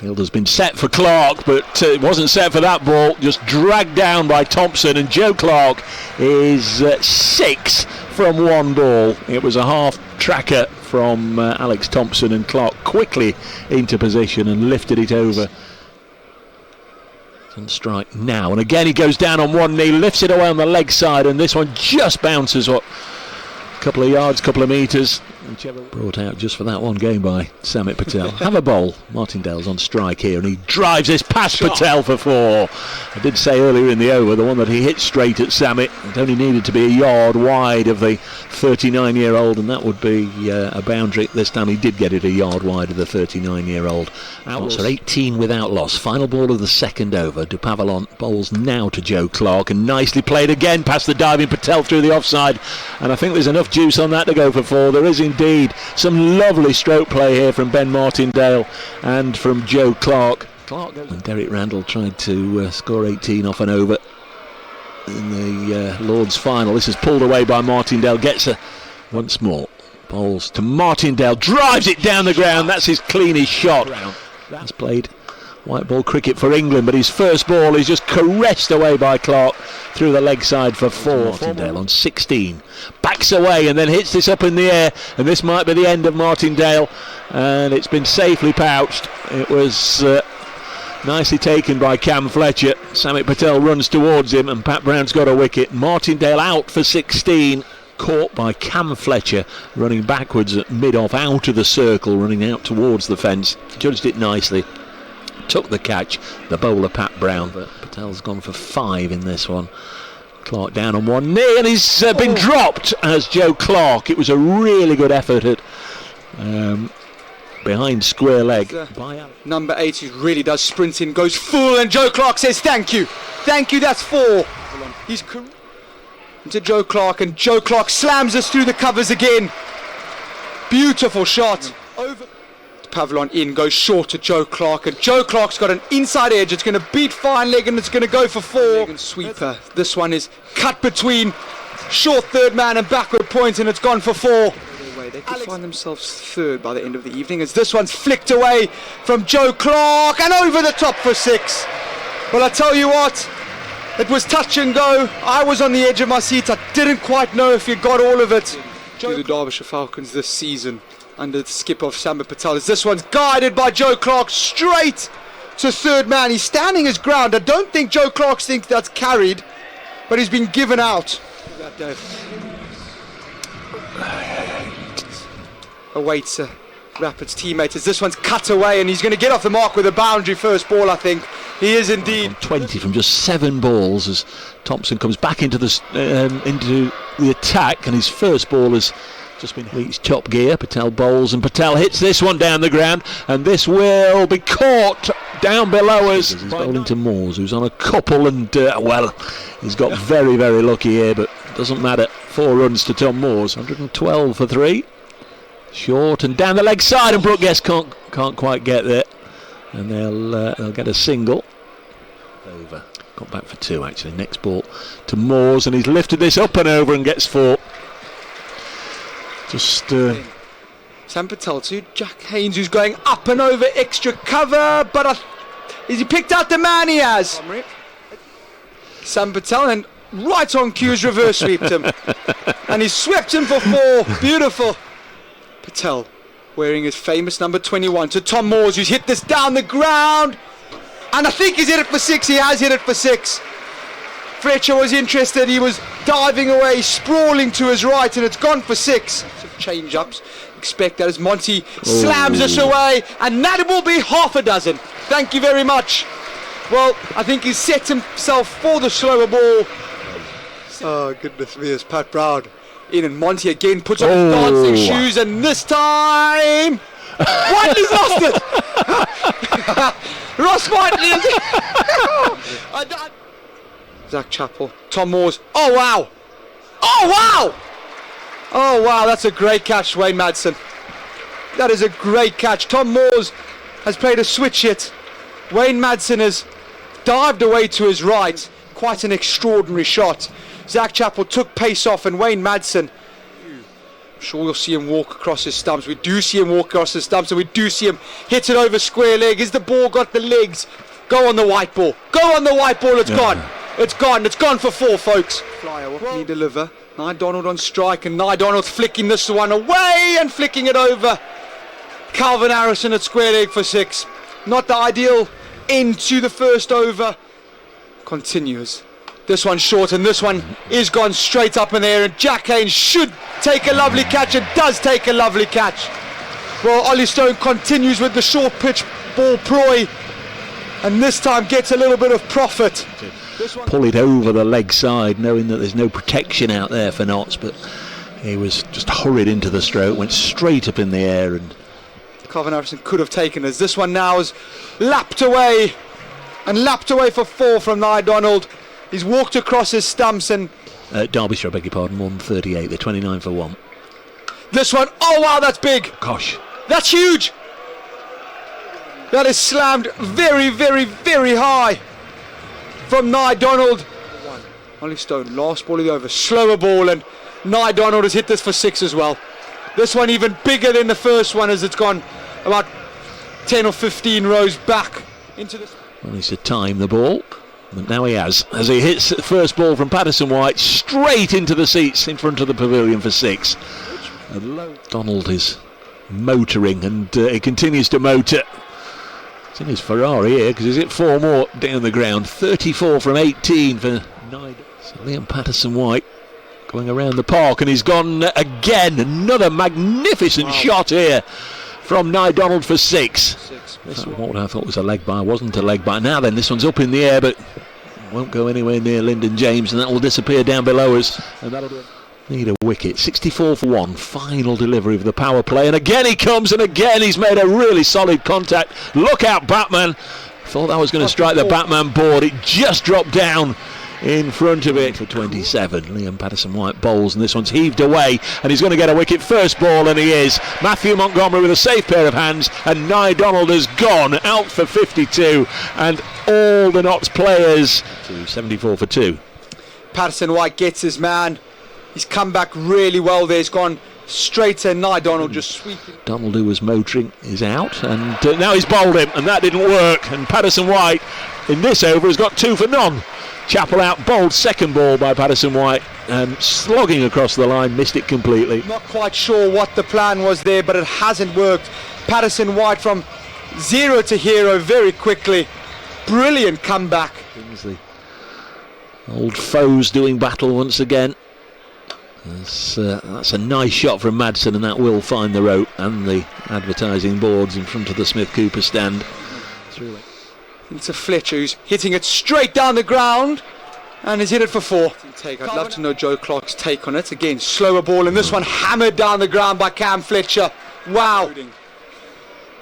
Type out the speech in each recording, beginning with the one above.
Field has been set for Clark, but it wasn't set for that ball. Just dragged down by Thompson, and Joe Clark is 6 from one ball. It was a half tracker from Alex Thompson, and Clark quickly into position and lifted it over. On strike now, and again he goes down on one knee, lifts it away on the leg side, and this one just bounces a couple of yards, couple of metres. Brought out just for that one game by Samit Patel. Have a bowl. Martindale's on strike here, and he drives this past Patel for 4. I did say earlier in the over, the one that he hit straight at Samit, it only needed to be a yard wide of the 39-year-old, and that would be a boundary. This time he did get it a yard wide of the 39-year-old. Outlaws are 18 without loss. Final ball of the second over. De Pavalon bowls now to Joe Clark, and nicely played again past the diving Patel through the offside, and I think there's enough juice on that to go for 4. There is indeed some lovely stroke play here from Ben Martindale and from Joe Clark. When Derek Randall tried to score 18 off an over in the Lord's final, this is pulled away by Martindale, gets her once more, bowls to Martindale, drives it down the ground. That's his cleanest shot. That's played white ball cricket for England, but his first ball is just caressed away by Clark through the leg side for 4. Martindale on 16, backs away and then hits this up in the air, and this might be the end of Martindale, and it's been safely pouched. It was nicely taken by Cam Fletcher. Samit Patel runs towards him, and Pat Brown's got a wicket. Martindale out for 16, caught by Cam Fletcher running backwards at mid-off out of the circle, running out towards the fence. Judged it nicely, took the catch, the bowler Pat Brown, but Patel's gone for 5 in this one. Clark down on one knee, and he's been dropped as Joe Clark. It was a really good effort at behind square leg. Number 8, who really does sprint in, goes full, and Joe Clark says thank you, that's 4. He's to Joe Clark, and Joe Clark slams us through the covers again. Beautiful shot. Over Pavalon in, goes short to Joe Clark, and Joe Clark's got an inside edge. It's going to beat fine leg, and it's going to go for 4. Sweeper. This one is cut between short third man and backward point, and it's gone for 4. They could find themselves third by the end of the evening, as this one's flicked away from Joe Clark and over the top for 6. Well, I tell you what, it was touch and go. I was on the edge of my seat. I didn't quite know if you got all of it. To the Derbyshire Falcons this season, under the skip of Samit Patel, as this one's guided by Joe Clark straight to third man. He's standing his ground. I don't think Joe Clark thinks that's carried, but he's been given out. Awaits Rapid's teammate as this one's cut away, and he's going to get off the mark with a boundary first ball, I think. He is indeed. 20 from just 7 balls as Thompson comes back into the attack, and his first ball has just been reached top gear. Patel bowls, and Patel hits this one down the ground, and this will be caught down below us. He's bowling to Moores, who's on a couple, and well, he's got very, very lucky here, but it doesn't matter. 4 runs to Tom Moores, 112 for 3. Short and down the leg side, and Brooke Guest can't quite get there, and they'll get a single. Over, got back for 2 actually. Next ball to Moores, and he's lifted this up and over and gets 4. Just Sam Patel to Jack Haynes, who's going up and over extra cover, but is he picked out the man? He has. Sam Patel, and right on cue's reverse sweeped him, and he swept him for 4. Beautiful. Patel wearing his famous number 21 to Tom Moores, who's hit this down the ground, and I think he's hit it for 6. He has hit it for 6. Fletcher was interested, he was diving away, sprawling to his right, and it's gone for 6. Change ups, expect that as Monty slams us away, and that will be half a dozen. Thank you very much. Well, I think he's set himself for the slower ball. Oh goodness me, it's Pat Brown in, and Monty again puts on his dancing shoes, and this time Whiteley's lost it. Ross Whiteley. Zach Chappell, Tom Moores. Oh wow, that's a great catch, Wayne Madsen. That is a great catch. Tom Moores has played a switch hit. Wayne Madsen has dived away to his right. Quite an extraordinary shot. Zach Chappell took pace off, and Wayne Madsen sure we'll see him walk across his stumps. We do see him walk across his stumps, and we do see him hit it over square leg. Is the ball got the legs? Go on the white ball. Go on the white ball. It's gone. It's gone. It's gone for 4, folks. Flyer, what can he deliver? Nye Donald on strike, and Nye Donald flicking this one away and flicking it over. Calvin Harrison at square leg for 6. Not the ideal end to the first over. Continues. This one short, and this one is gone straight up in the air, and Jack Haynes should take a lovely catch. It does take a lovely catch. Well, Ollie Stone continues with the short pitch ball ploy, and this time gets a little bit of profit. Pull it over the leg side, knowing that there's no protection out there for Notts, but he was just hurried into the stroke, went straight up in the air, and Calvin Harrison could have taken us. This one now is lapped away, and lapped away for 4 from Nye Donald. He's walked across his stumps, and Derbyshire, I beg your pardon, 138. They're 29 for 1. This one, oh wow, that's big. Gosh, that's huge. That is slammed very, very, very high from Nye Donald. Ollie Stone, last ball of the over, slower ball, and Nye Donald has hit this for 6 as well. This one even bigger than the first one, as it's gone about 10 or 15 rows back into the... Well, he's to time the ball, but now he has, as he hits the first ball from Patterson White straight into the seats in front of the pavilion for 6. Donald is motoring, and he continues to motor. It's in his Ferrari here, because he's hit 4 more down the ground. 34 from 18 for Nye. So Liam Patterson White going around the park, and he's gone again. Another magnificent shot here from Nye Donald for 6. This what I thought was a leg bye wasn't a leg bye. Now then, this one's up in the air, but won't go anywhere near Lyndon James, and that will disappear down below us, and that'll do it. Need a wicket. 64 for 1. Final delivery of the power play, and again he comes, and again he's made a really solid contact. Look out, Batman. Thought that was going to strike the Batman board. It just dropped down in front of it for 27. Liam Patterson White bowls, and this one's heaved away, and he's going to get a wicket first ball, and he is. Matthew Montgomery with a safe pair of hands, and Nye Donald has gone out for 52, and all the Notts players to 74 for 2. Patterson White gets his man. He's come back really well there. He's gone straight to Nye Donald, just sweeping. Donald, who was motoring, is out, and now he's bowled him, and that didn't work, and Patterson White in this over has got 2 for none. Chappell out, bowled second ball by Patterson White, and slogging across the line, missed it completely. Not quite sure what the plan was there, but it hasn't worked. Patterson White from 0 to hero very quickly. Brilliant comeback. The old foes doing battle once again. That's a nice shot from Madsen, and that will find the rope and the advertising boards in front of the Smith Cooper stand. Into Fletcher, who's hitting it straight down the ground, and he's hit it for 4. I'd love to know Joe Clark's take on it. Again, slower ball, and this one hammered down the ground by Cam Fletcher. Wow.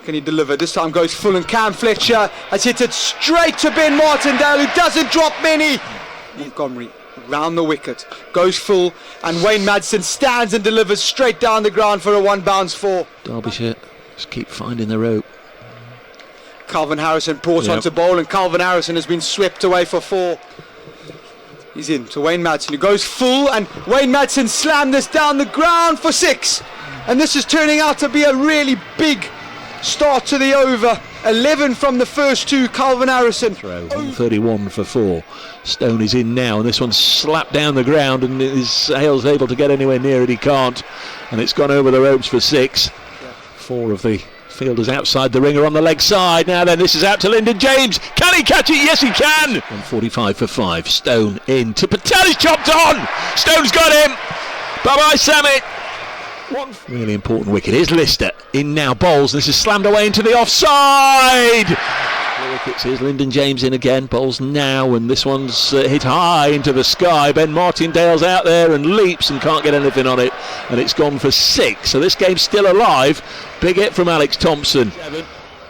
Can he deliver? This time goes full, and Cam Fletcher has hit it straight to Ben Martindale, who doesn't drop many. Montgomery round the wicket, goes full, and Wayne Madsen stands and delivers straight down the ground for a 1 bounce 4. Derbyshire just keep finding the rope. Calvin Harrison brought onto bowl, and Calvin Harrison has been swept away for 4. He's in to Wayne Madsen, who goes full, and Wayne Madsen slammed this down the ground for 6. And this is turning out to be a really big start to the over. 11 from the first 2, Calvin Harrison. Throw, 131 for 4. Stone is in now, and this one's slapped down the ground, and Hale's able to get anywhere near it, he can't. And it's gone over the ropes for 6. 4 of the fielders outside the ringer on the leg side. Now then, this is out to Lyndon James. Can he catch it? Yes, he can. 145 for 5. Stone in to Patel. He's chopped on. Stone's got him. Bye-bye, Samit. One really important wicket. Here's Lister in now, bowls. This is slammed away into the offside. Wickets. Here's Lyndon James in again, bowls now, and this one's hit high into the sky. Ben Martindale's out there and leaps and can't get anything on it, and it's gone for 6. So this game's still alive. Big hit from Alex Thompson.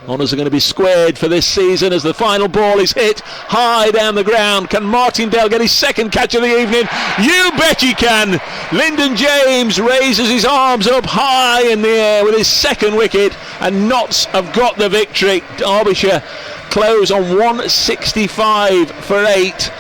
Honours are going to be squared for this season as the final ball is hit high down the ground. Can Martindale get his second catch of the evening? You bet he can. Lyndon James raises his arms up high in the air with his second wicket, and Notts have got the victory. Derbyshire close on 165 for 8.